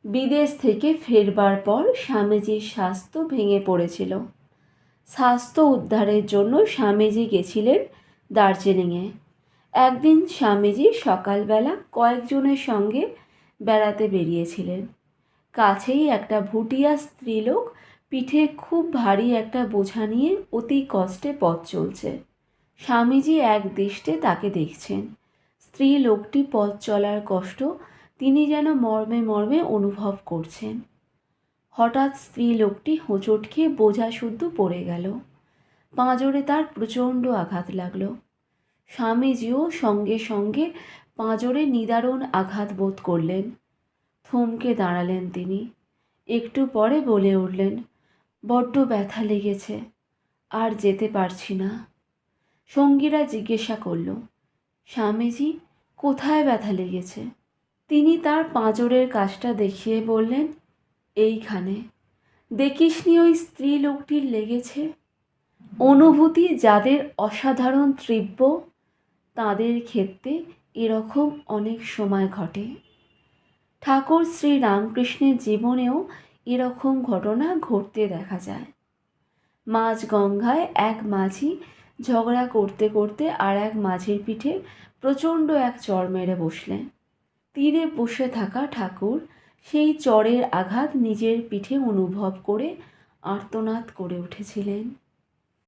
বিদেশ থেকে ফেরবার পর স্বামীজির স্বাস্থ্য ভেঙে পড়েছিল। স্বাস্থ্য উদ্ধারের জন্য স্বামীজি গেছিলেন দার্জিলিংয়ে। একদিন স্বামীজি সকালবেলা কয়েকজনের সঙ্গে বেড়াতে বেরিয়েছিলেন। কাছেই একটা ভুটিয়া স্ত্রীলোক পিঠে খুব ভারী একটা বোঝা নিয়ে অতি কষ্টে পথ চলছে। স্বামীজি এক দৃষ্টে তাকে দেখছেন। স্ত্রী লোকটি পথ চলার কষ্ট তিনি যেন মর্মে মর্মে অনুভব করছেন। হঠাৎ স্ত্রী লোকটি হোঁচট খেয়ে বোঝা শুদ্ধ পড়ে গেল। পাঁজরে তার প্রচণ্ড আঘাত লাগল। স্বামীজিও সঙ্গে সঙ্গে পাঁজরে নিদারুণ আঘাত বোধ করলেন। থমকে দাঁড়ালেন তিনি। একটু পরে বলে উঠলেন, বড্ড ব্যথা লেগেছে, আর যেতে পারছি না। সঙ্গীরা জিজ্ঞাসা করল, স্বামীজি কোথায় ব্যথা লেগেছে? তিনি তার পাঁজরের কাজটা দেখিয়ে বললেন, এইখানে। দেখিসনি ওই স্ত্রী লোকটির লেগেছে? অনুভূতি যাদের অসাধারণ তীব্র, তাদের ক্ষেত্রে এরকম অনেক সময় ঘটে। ঠাকুর শ্রী রামকৃষ্ণের জীবনেও এরকম ঘটনা ঘটতে দেখা যায়। মাঝ গঙ্গায় এক মাঝি ঝগড়া করতে করতে আর এক মাঝির পিঠে প্রচণ্ড এক চড় মেরে বসলেন। তীরে বসে থাকা ঠাকুর সেই চড়ের আঘাত নিজের পিঠে অনুভব করে আর্তনাদ করে উঠেছিলেন।